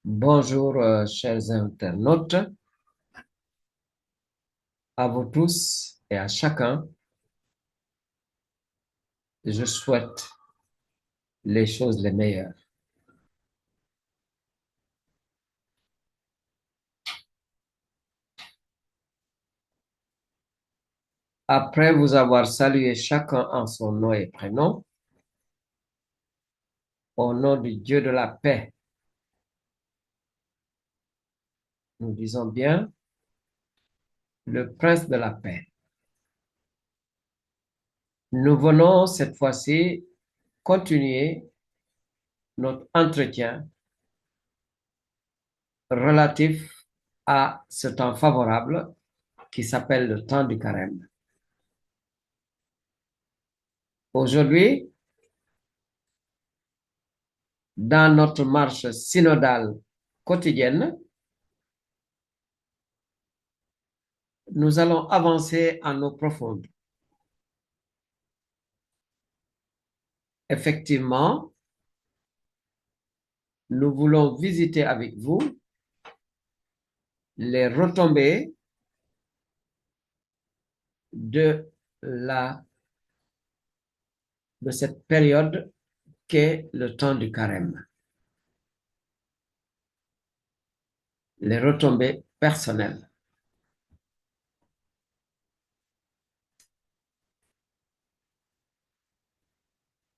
Bonjour, chers internautes, à vous tous et à chacun, je souhaite les choses les meilleures. Après vous avoir salué chacun en son nom et prénom, au nom du Dieu de la paix, nous disons bien le Prince de la paix. Nous venons cette fois-ci continuer notre entretien relatif à ce temps favorable qui s'appelle le temps du carême. Aujourd'hui, dans notre marche synodale quotidienne, nous allons avancer en eau profonde. Effectivement, nous voulons visiter avec vous les retombées de cette période qu'est le temps du carême. Les retombées personnelles.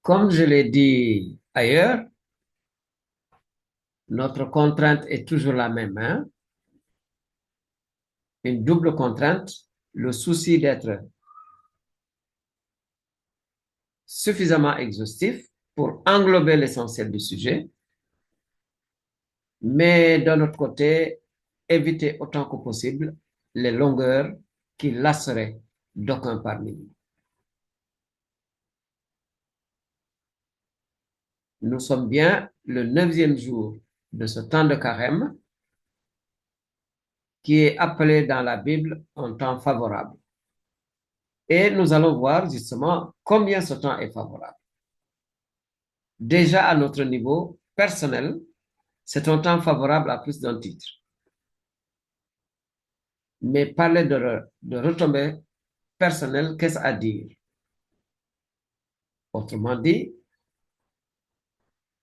Comme je l'ai dit ailleurs, notre contrainte est toujours la même, hein? Une double contrainte, le souci d'être suffisamment exhaustif pour englober l'essentiel du sujet, mais d'un autre côté, éviter autant que possible les longueurs qui lasseraient d'aucuns parmi nous. Nous sommes bien le 9e jour de ce temps de carême qui est appelé dans la Bible un temps favorable. Et nous allons voir justement combien ce temps est favorable. Déjà à notre niveau personnel, c'est un temps favorable à plus d'un titre. Mais parler de retombées personnelles, qu'est-ce à dire? Autrement dit,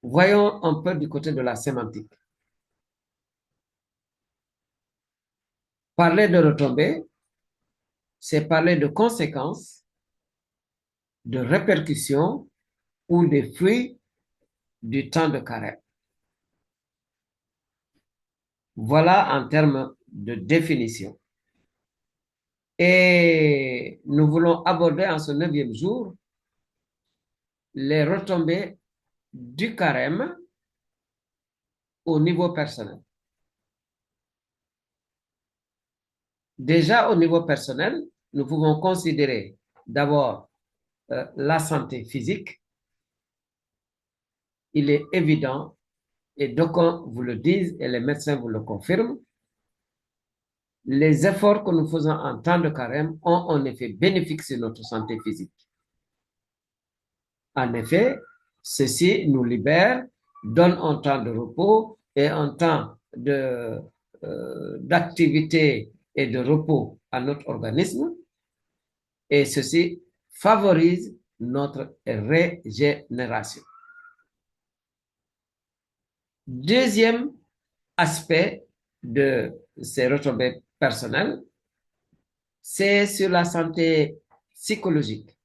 voyons un peu du côté de la sémantique. Parler de retombées, c'est parler de conséquences, de répercussions ou des fruits du temps de carême. Voilà en termes de définition. Et nous voulons aborder en ce 9e jour les retombées du carême au niveau personnel. Déjà au niveau personnel, nous pouvons considérer d'abord la santé physique. Il est évident, et d'aucuns vous le disent et les médecins vous le confirment, les efforts que nous faisons en temps de carême ont un effet bénéfique sur notre santé physique. En effet, ceci nous libère, donne un temps de repos et un temps d'activité et de repos à notre organisme, et ceci favorise notre régénération. Deuxième aspect de ces retombées personnelles, c'est sur la santé psychologique.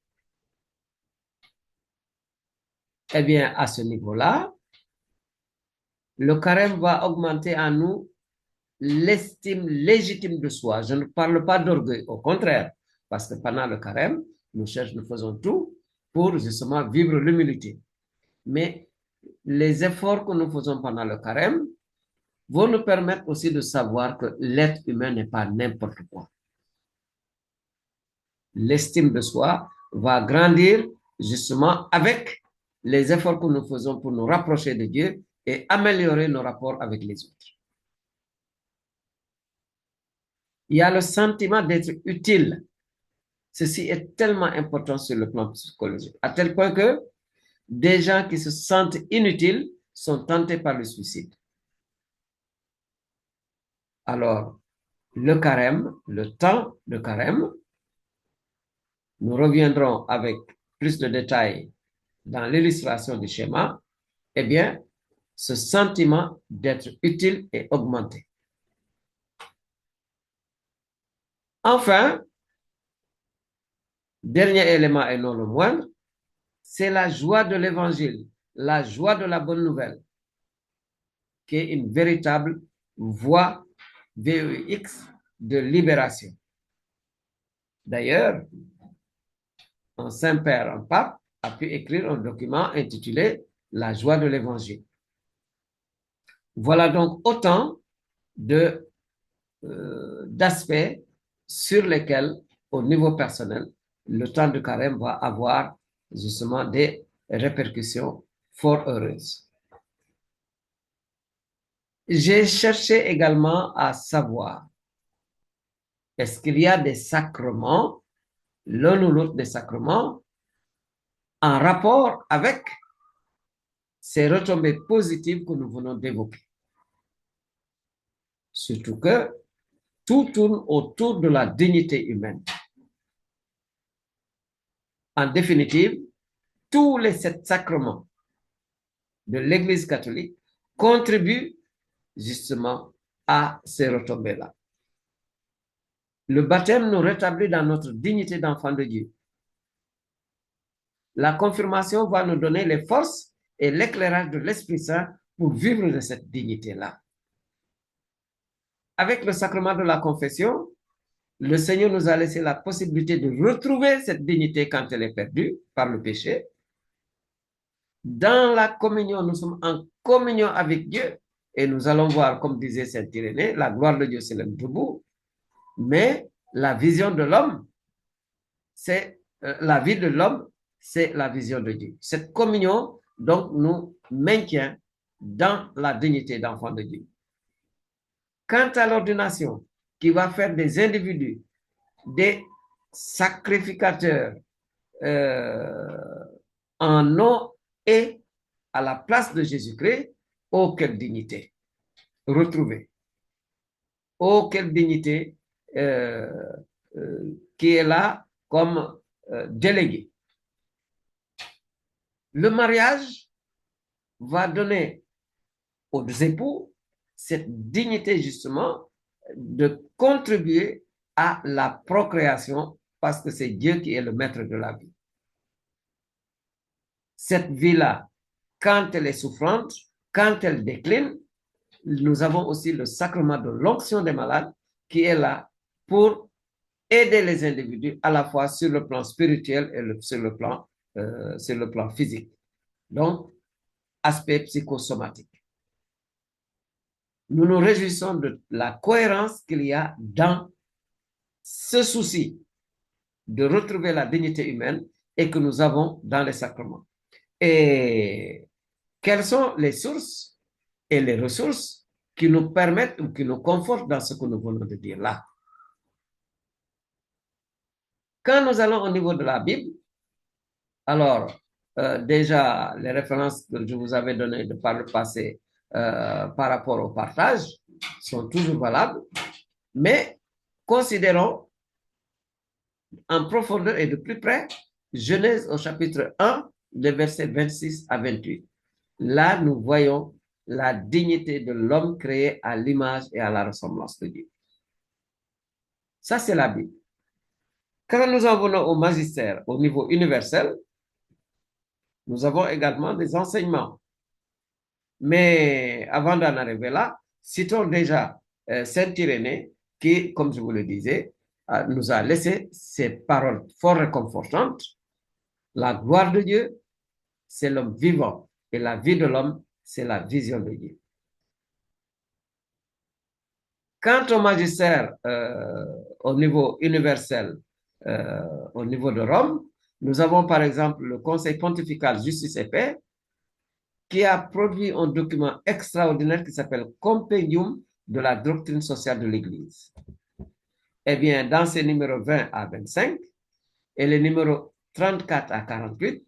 Eh bien, à ce niveau-là, le carême va augmenter en nous l'estime légitime de soi. Je ne parle pas d'orgueil, au contraire, parce que pendant le carême, nous faisons tout pour justement vivre l'humilité. Mais les efforts que nous faisons pendant le carême vont nous permettre aussi de savoir que l'être humain n'est pas n'importe quoi. L'estime de soi va grandir justement avec les efforts que nous faisons pour nous rapprocher de Dieu et améliorer nos rapports avec les autres. Il y a le sentiment d'être utile. Ceci est tellement important sur le plan psychologique, à tel point que des gens qui se sentent inutiles sont tentés par le suicide. Alors, le carême, le temps de carême, nous reviendrons avec plus de détails dans l'illustration du schéma, eh bien, ce sentiment d'être utile est augmenté. Enfin, dernier élément et non le moindre, c'est la joie de l'évangile, la joie de la bonne nouvelle, qui est une véritable voie VEX de libération. D'ailleurs, un Saint-Père, un pape, a pu écrire un document intitulé La joie de l'évangile. Voilà donc autant d'aspects sur lesquels, au niveau personnel, le temps de carême va avoir justement des répercussions fort heureuses. J'ai cherché également à savoir, est-ce qu'il y a des sacrements, l'un ou l'autre des sacrements, en rapport avec ces retombées positives que nous venons d'évoquer? Surtout que tout tourne autour de la dignité humaine. En définitive, tous les 7 sacrements de l'Église catholique contribuent justement à ces retombées-là. Le baptême nous rétablit dans notre dignité d'enfant de Dieu. La confirmation va nous donner les forces et l'éclairage de l'Esprit Saint pour vivre de cette dignité-là. Avec le sacrement de la confession, le Seigneur nous a laissé la possibilité de retrouver cette dignité quand elle est perdue par le péché. Dans la communion, nous sommes en communion avec Dieu et nous allons voir, comme disait saint Irénée, la gloire de Dieu s'élève debout, mais la vision de l'homme, c'est la vie de l'homme, c'est la vision de Dieu. Cette communion, donc, nous maintient dans la dignité d'enfant de Dieu. Quant à l'ordination, qui va faire des individus des sacrificateurs en nom et à la place de Jésus-Christ, oh, quelle dignité retrouvée. Oh, quelle dignité qui est là comme délégué. Le mariage va donner aux époux cette dignité justement de contribuer à la procréation parce que c'est Dieu qui est le maître de la vie. Cette vie-là, quand elle est souffrante, quand elle décline, nous avons aussi le sacrement de l'onction des malades qui est là pour aider les individus à la fois sur le plan spirituel et sur le plan physique. Donc, aspect psychosomatique. Nous nous réjouissons de la cohérence qu'il y a dans ce souci de retrouver la dignité humaine et que nous avons dans les sacrements. Et quelles sont les sources et les ressources qui nous permettent ou qui nous confortent dans ce que nous venons de dire là? Quand nous allons au niveau de la Bible, alors déjà les références que je vous avais données par le passé par rapport au partage sont toujours valables, mais considérons en profondeur et de plus près Genèse au chapitre 1, les versets 26 à 28. Là, nous voyons la dignité de l'homme créé à l'image et à la ressemblance de Dieu. Ça, c'est la Bible. Quand nous en venons au magistère, au niveau universel, nous avons également des enseignements. Mais avant d'en arriver là, citons déjà saint Irénée qui, comme je vous le disais, nous a laissé ces paroles fort réconfortantes. La gloire de Dieu, c'est l'homme vivant et la vie de l'homme, c'est la vision de Dieu. Quant au magistère au niveau universel, au niveau de Rome, nous avons par exemple le Conseil pontifical Justice et Paix qui a produit un document extraordinaire qui s'appelle Compendium de la doctrine sociale de l'Église. Eh bien, dans ces numéros 20 à 25 et les numéros 34 à 48,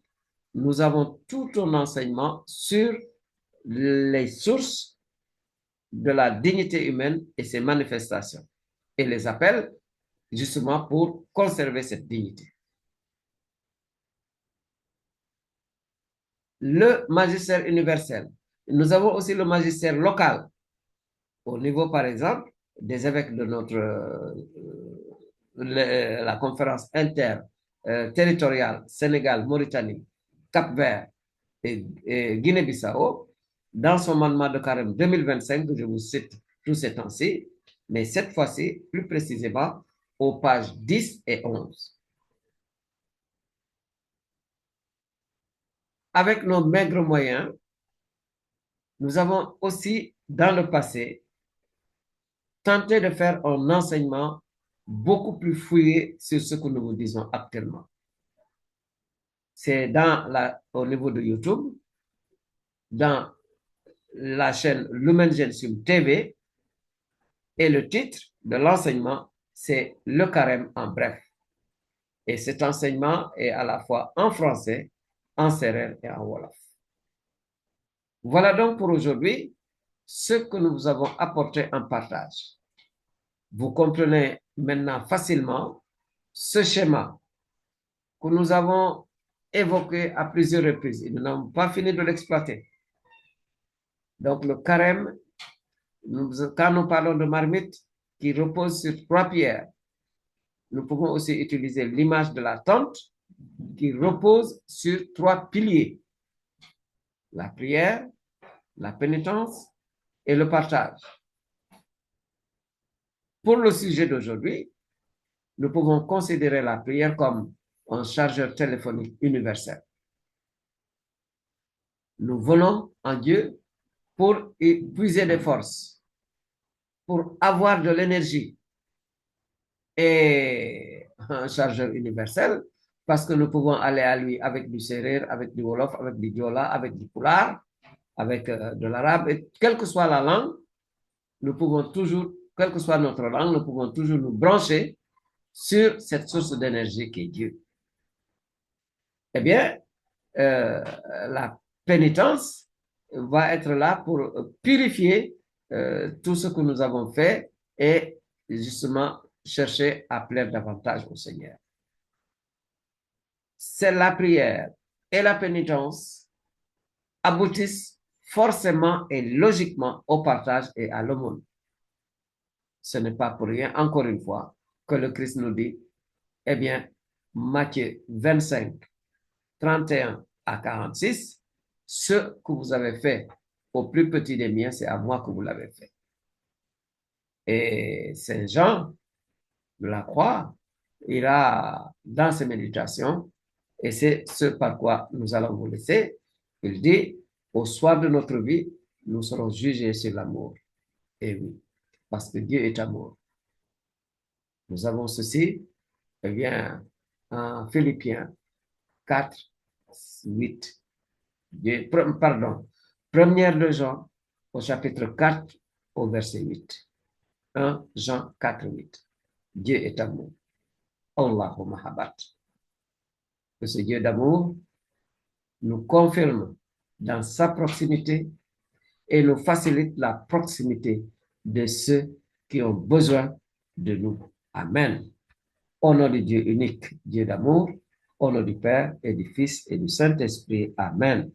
nous avons tout un enseignement sur les sources de la dignité humaine et ses manifestations et les appels justement pour conserver cette dignité. Le magistère universel. Nous avons aussi le magistère local au niveau, par exemple, des évêques de la conférence interterritoriale Sénégal, Mauritanie, Cap-Vert et Guinée-Bissau, dans son mandement de carême 2025, que je vous cite tous ces temps-ci, mais cette fois-ci, plus précisément, aux pages 10 et 11. Avec nos maigres moyens, nous avons aussi, dans le passé, tenté de faire un enseignement beaucoup plus fouillé sur ce que nous vous disons actuellement. C'est au niveau de YouTube, dans la chaîne Lumen Gentium TV, et le titre de l'enseignement, c'est Le Carême en bref. Et cet enseignement est à la fois en français, en sérère et en wolof. Voilà donc pour aujourd'hui ce que nous vous avons apporté en partage. Vous comprenez maintenant facilement ce schéma que nous avons évoqué à plusieurs reprises et nous n'avons pas fini de l'exploiter. Donc le carême, quand nous parlons de marmite qui repose sur 3 pierres, nous pouvons aussi utiliser l'image de la tente qui repose sur 3 piliers. La prière, la pénitence et le partage. Pour le sujet d'aujourd'hui, nous pouvons considérer la prière comme un chargeur téléphonique universel. Nous venons en Dieu pour y puiser des forces, pour avoir de l'énergie et un chargeur universel parce que nous pouvons aller à lui avec du sérère, avec du wolof, avec du diola, avec du pulaar, avec de l'arabe, et quelle que soit la langue, nous pouvons toujours, quelle que soit notre langue, nous pouvons toujours nous brancher sur cette source d'énergie qui est Dieu. Eh bien, la pénitence va être là pour purifier tout ce que nous avons fait et justement chercher à plaire davantage au Seigneur. C'est la prière et la pénitence aboutissent forcément et logiquement au partage et à l'aumône. Ce n'est pas pour rien, encore une fois, que le Christ nous dit, eh bien, Matthieu 25, 31 à 46, ce que vous avez fait au plus petit des miens, c'est à moi que vous l'avez fait. Et Saint Jean de la Croix ira dans ses méditations, et c'est ce par quoi nous allons vous laisser. Il dit, au soir de notre vie, nous serons jugés sur l'amour. Et oui, parce que Dieu est amour. Nous avons ceci, eh bien, en Philippiens 4, 8. Pardon, première de Jean, au chapitre 4, au verset 8. 1 Jean 4, 8. Dieu est amour. Allahu Mahabbat. Que ce Dieu d'amour nous confirme dans sa proximité et nous facilite la proximité de ceux qui ont besoin de nous. Amen. Au nom du Dieu unique, Dieu d'amour, au nom du Père et du Fils et du Saint-Esprit. Amen.